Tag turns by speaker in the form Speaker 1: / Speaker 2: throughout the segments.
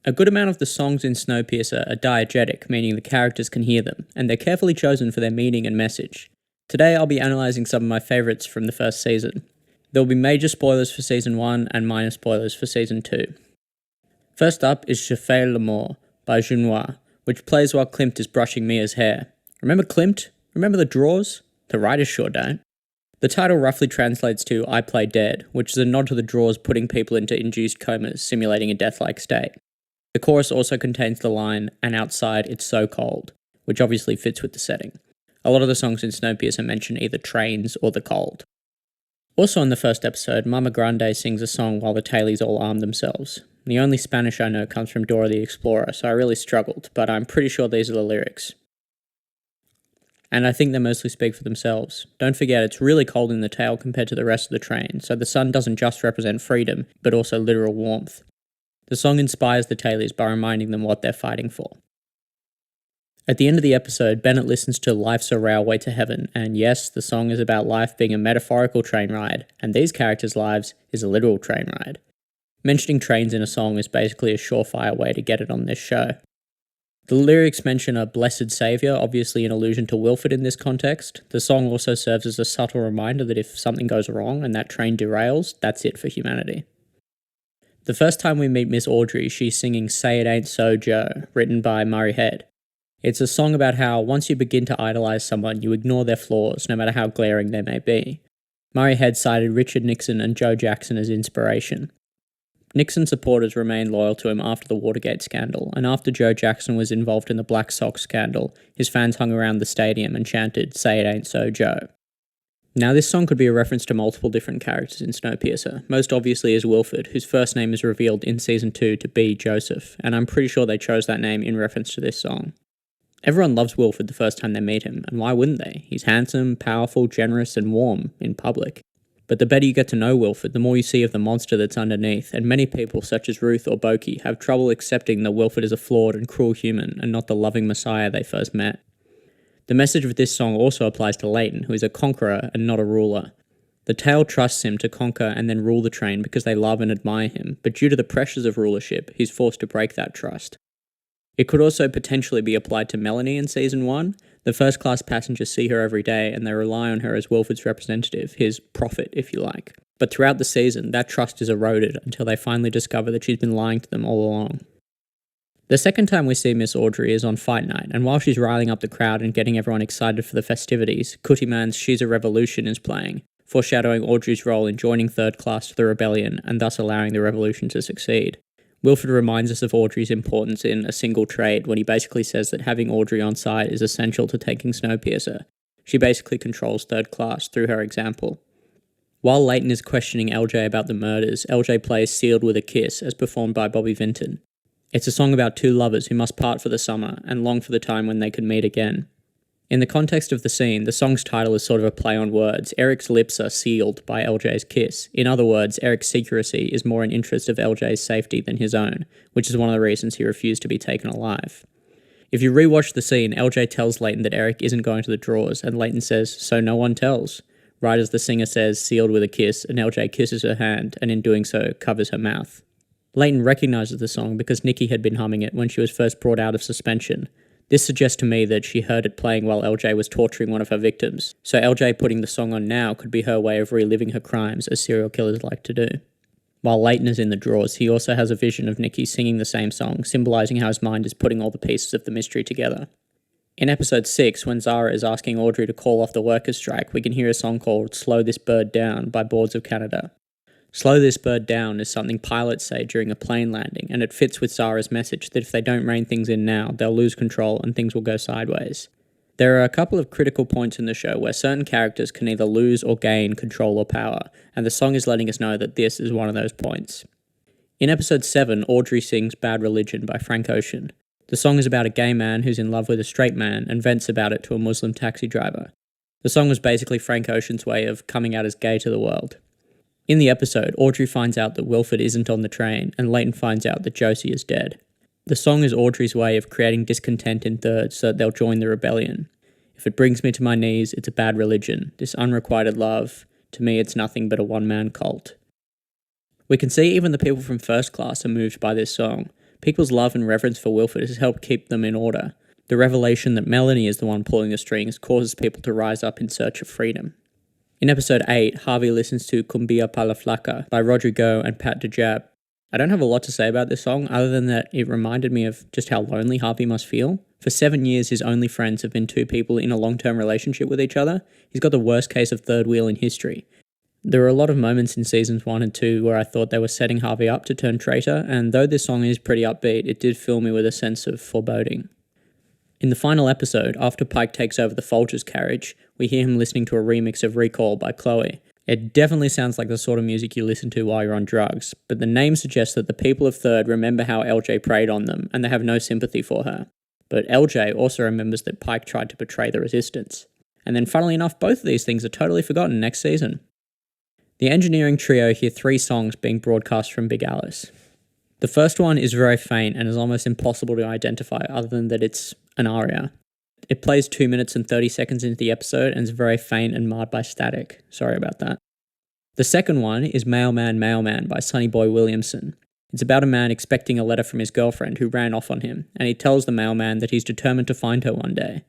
Speaker 1: A good amount of the songs in Snowpiercer are diegetic, meaning the characters can hear them, and they're carefully chosen for their meaning and message. Today I'll be analysing some of my favourites from the first season. There will be major spoilers for Season 1 and minor spoilers for Season 2. First up is Shafe Lamore by Junoi, which plays while Klimt is brushing Mia's hair. Remember Klimt? Remember the drawers? The writers sure don't. The title roughly translates to I Play Dead, which is a nod to the drawers putting people into induced comas, simulating a death-like state. The chorus also contains the line, and outside it's so cold, which obviously fits with the setting. A lot of the songs in Snowpiercer mention either trains or the cold. Also in the first episode, Mama Grande sings a song while the tailies all arm themselves. The only Spanish I know comes from Dora the Explorer, so I really struggled, but I'm pretty sure these are the lyrics. And I think they mostly speak for themselves. Don't forget, it's really cold in the tail compared to the rest of the train, so the sun doesn't just represent freedom, but also literal warmth. The song inspires the tailies by reminding them what they're fighting for. At the end of the episode, Bennett listens to Life's a Railway to Heaven, and yes, the song is about life being a metaphorical train ride, and these characters' lives is a literal train ride. Mentioning trains in a song is basically a surefire way to get it on this show. The lyrics mention a blessed saviour, obviously an allusion to Wilfred in this context. The song also serves as a subtle reminder that if something goes wrong and that train derails, that's it for humanity. The first time we meet Miss Audrey, she's singing Say It Aint So Joe, written by Murray Head. It's a song about how once you begin to idolise someone, you ignore their flaws, no matter how glaring they may be. Murray Head cited Richard Nixon and Joe Jackson as inspiration. Nixon supporters remained loyal to him after the Watergate scandal, and after Joe Jackson was involved in the Black Sox scandal, his fans hung around the stadium and chanted, Say It Aint So Joe. Now this song could be a reference to multiple different characters in Snowpiercer. Most obviously is Wilfred, whose first name is revealed in Season 2 to be Joseph, and I'm pretty sure they chose that name in reference to this song. Everyone loves Wilfred the first time they meet him, and why wouldn't they? He's handsome, powerful, generous, and warm in public. But the better you get to know Wilfred, the more you see of the monster that's underneath, and many people, such as Ruth or Boki, have trouble accepting that Wilfred is a flawed and cruel human, and not the loving messiah they first met. The message of this song also applies to Leighton, who is a conqueror and not a ruler. The tale trusts him to conquer and then rule the train because they love and admire him, but due to the pressures of rulership, he's forced to break that trust. It could also potentially be applied to Melanie in Season 1. The first-class passengers see her every day and they rely on her as Wilfred's representative, his prophet, if you like. But throughout the season, that trust is eroded until they finally discover that she's been lying to them all along. The second time we see Miss Audrey is on Fight Night, and while she's riling up the crowd and getting everyone excited for the festivities, Cootie-Man's She's a Revolution is playing, foreshadowing Audrey's role in joining Third Class to the rebellion and thus allowing the revolution to succeed. Wilfred reminds us of Audrey's importance in A Single Trade when he basically says that having Audrey on side is essential to taking Snowpiercer. She basically controls Third Class through her example. While Leighton is questioning LJ about the murders, LJ plays Sealed with a Kiss as performed by Bobby Vinton. It's a song about two lovers who must part for the summer and long for the time when they could meet again. In the context of the scene, the song's title is sort of a play on words. Eric's lips are sealed by LJ's kiss. In other words, Eric's secrecy is more in interest of LJ's safety than his own, which is one of the reasons he refused to be taken alive. If you rewatch the scene, LJ tells Leighton that Eric isn't going to the drawers, and Leighton says, so no one tells. Right as the singer says, sealed with a kiss, and LJ kisses her hand, and in doing so, covers her mouth. Leighton recognises the song because Nikki had been humming it when she was first brought out of suspension. This suggests to me that she heard it playing while LJ was torturing one of her victims, so LJ putting the song on now could be her way of reliving her crimes as serial killers like to do. While Leighton is in the drawers, he also has a vision of Nikki singing the same song, symbolising how his mind is putting all the pieces of the mystery together. In episode 6, when Zara is asking Audrey to call off the workers' strike, we can hear a song called Slow This Bird Down by Boards of Canada. Slow this bird down is something pilots say during a plane landing, and it fits with Zara's message that if they don't rein things in now, they'll lose control and things will go sideways. There are a couple of critical points in the show where certain characters can either lose or gain control or power, and the song is letting us know that this is one of those points. In episode 7, Audrey sings Bad Religion by Frank Ocean. The song is about a gay man who's in love with a straight man and vents about it to a Muslim taxi driver. The song was basically Frank Ocean's way of coming out as gay to the world. In the episode, Audrey finds out that Wilfred isn't on the train, and Leighton finds out that Josie is dead. The song is Audrey's way of creating discontent in Third so that they'll join the rebellion. If it brings me to my knees, it's a bad religion. This unrequited love, to me it's nothing but a one-man cult. We can see even the people from First Class are moved by this song. People's love and reverence for Wilfred has helped keep them in order. The revelation that Melanie is the one pulling the strings causes people to rise up in search of freedom. In episode 8, Harvey listens to Cumbia Pa La Flaca by Rodrigo and Pat DeJab. I don't have a lot to say about this song other than that it reminded me of just how lonely Harvey must feel. For 7 years, his only friends have been two people in a long-term relationship with each other. He's got the worst case of third wheel in history. There were a lot of moments in seasons 1 and 2 where I thought they were setting Harvey up to turn traitor, and though this song is pretty upbeat, it did fill me with a sense of foreboding. In the final episode, after Pike takes over the Folgers carriage, we hear him listening to a remix of Recall by Chloe. It definitely sounds like the sort of music you listen to while you're on drugs, but the name suggests that the people of Third remember how LJ preyed on them, and they have no sympathy for her. But LJ also remembers that Pike tried to betray the Resistance. And then funnily enough, both of these things are totally forgotten next season. The engineering trio hear 3 songs being broadcast from Big Alice. The first one is very faint and is almost impossible to identify other than that it's an aria. It plays 2 minutes and 30 seconds into the episode and is very faint and marred by static. Sorry about that. The second one is Mailman Mailman by Sonny Boy Williamson. It's about a man expecting a letter from his girlfriend who ran off on him, and he tells the mailman that he's determined to find her one day.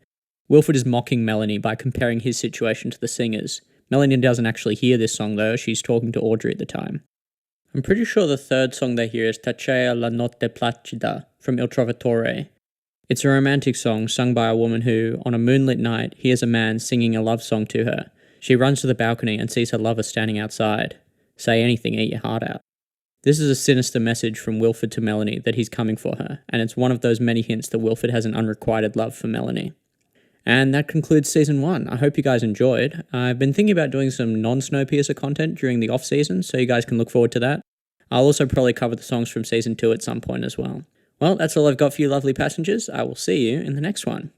Speaker 1: Wilfred is mocking Melanie by comparing his situation to the singers. Melanie doesn't actually hear this song though, she's talking to Audrey at the time. I'm pretty sure the third song they hear is Tacea la notte placida from Il Trovatore. It's a romantic song sung by a woman who, on a moonlit night, hears a man singing a love song to her. She runs to the balcony and sees her lover standing outside. Say anything, eat your heart out. This is a sinister message from Wilfred to Melanie that he's coming for her, and it's one of those many hints that Wilfred has an unrequited love for Melanie. And that concludes Season 1. I hope you guys enjoyed. I've been thinking about doing some non-Snowpiercer content during the off-season, so you guys can look forward to that. I'll also probably cover the songs from Season 2 at some point as well. Well, that's all I've got for you lovely passengers. I will see you in the next one.